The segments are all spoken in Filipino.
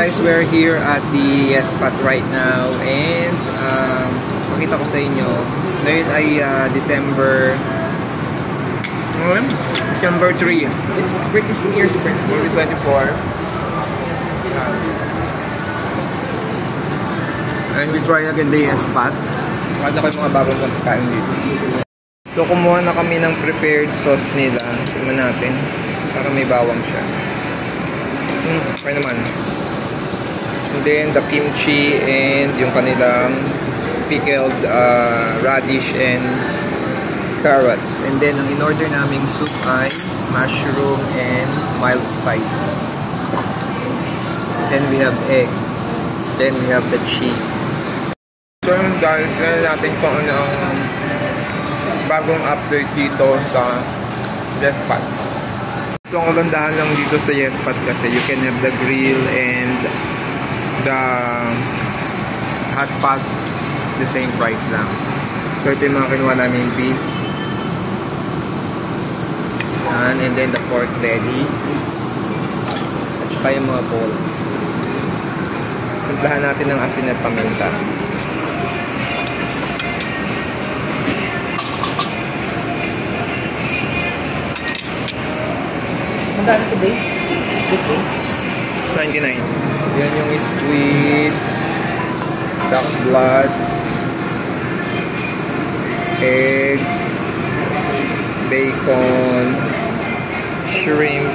guys, we're here at the spot right now and pakita ko sa inyo. Ngayon ay December 3. It's British New Year's 2024. And we try again the spot. Pakita ko yung mga bagong pagkain dito. So kumuha na kami ng prepared sauce nila. Tignan natin. Para may bawang siya. Okay naman. And then the kimchi and yung kanilang pickled radish and carrots. And then ang in-order naming soup ay mushroom and mild spicy. Then we have egg. Then we have the cheese. So yun guys, tignan natin kung ano ang bagong update dito sa Yespat. So ang kagandahan lang dito sa Yespat kasi you can have the grill and the hot pot the same price lang. So ito yung mga kinuha namin beef and then the pork belly at saka yung mga balls. Puntahan natin ng asin at paminta. Magkano ito ba? Good days? 99. Yan yung squid, duck blood, eggs, bacon, shrimp,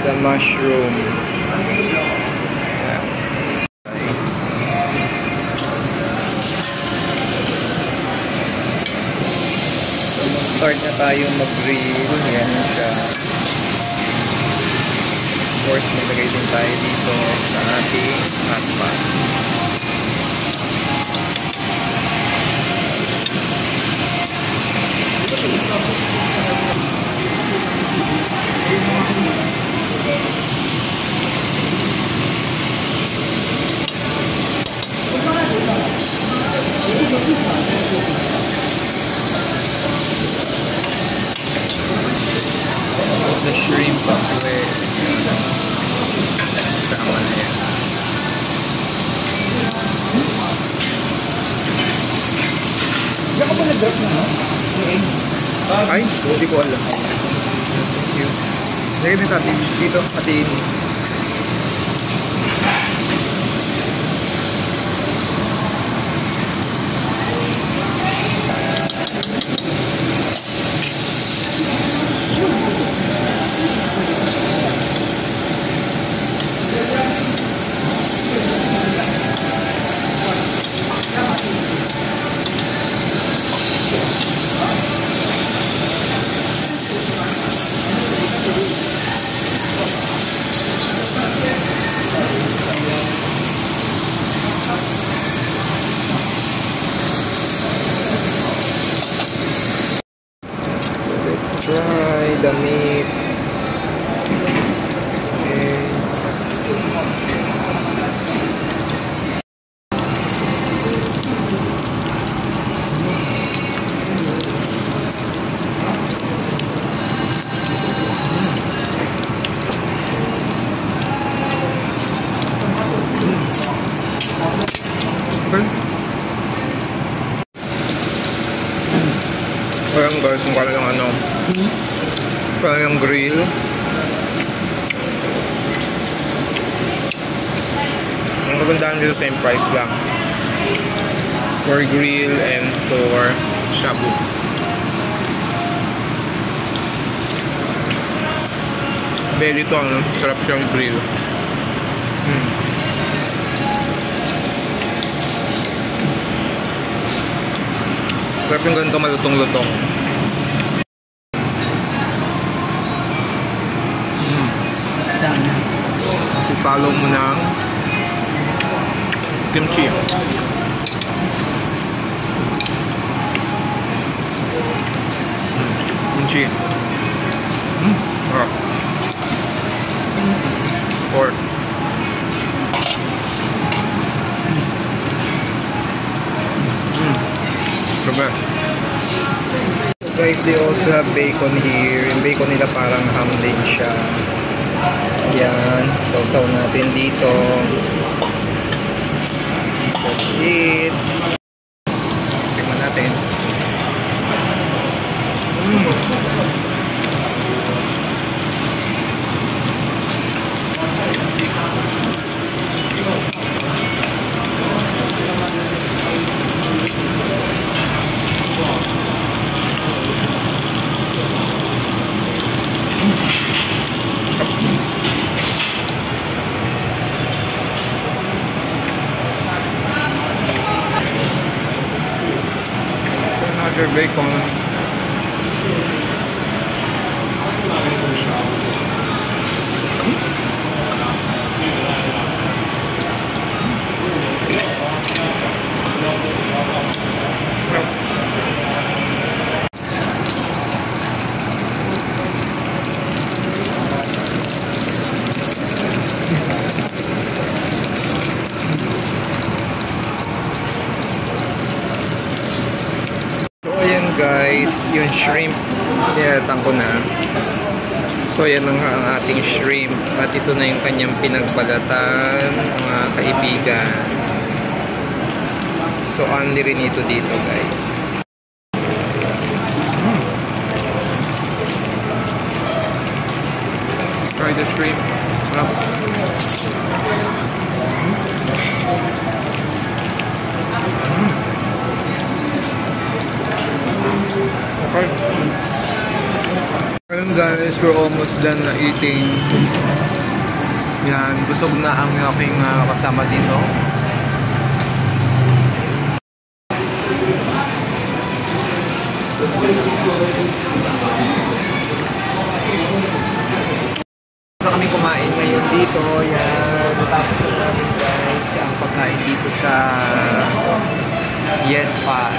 the mushroom. Start na tayo mag-grill. Yan siya. Of course, nilagay din tayo dito sa ating hot pot. The shrimp pathway. Sama na yan. Diyan ka pa nag-drop na, no? Ay, hindi ko alam. Thank you. Lagay nito atin. Dito, atin. Try the meat. Ayan guys, kung kala lang ano, parang grill. Ang kagandahan dito, same price lang for grill and for shabu. Belly to, ano, sarap siyang grill. Sarap yung ganito malutong-lutong. Kasi follow mo ng kimchi. Kimchi. Sarap. Pork. Diba? Guys, they also have bacon here. Yung bacon nila parang ham din siya. Yan, sausaw natin dito. That's it. Tingnan natin. Another bacon. Guys, yung shrimp nilatan ko na. So yan lang ang ating shrimp at ito na yung kanyang pinagbalatan, mga kaibigan. So only rin ito dito, guys. Try the shrimp. Sarap. Okay. Ayun guys, we're almost done na eating. Yan, busog na ang aking kasama dito. So kami kumain ngayon dito. Yan, tapos na namin guys ang pagkain dito sa Yes Pa.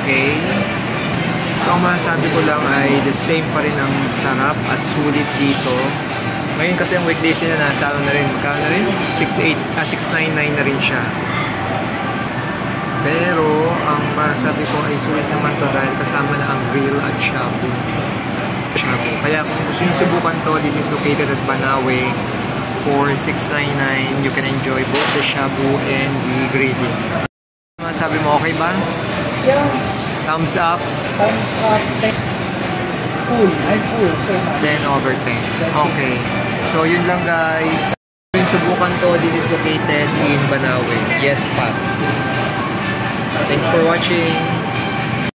Okay? So ang masasabi ko lang ay the same pa rin ang sarap at sulit dito. Ngayon kasi ang weekdays nila nasa ano na rin, magkano na rin? 699 na rin siya. Pero ang masasabi ko ay sulit naman to dahil kasama na ang grill at shabu. Kaya kung gusto nyo subukan to, this is located at Banawe. For 699, you can enjoy both the shabu and the grilling. Masasabi mo, okay ba? Yeah. Thumbs up. Thumbs up. Full. I'm full. So 10/10. Okay. So yun lang guys. Yung subukan to, this is located in Banawe. Yes Pa. Thanks for watching.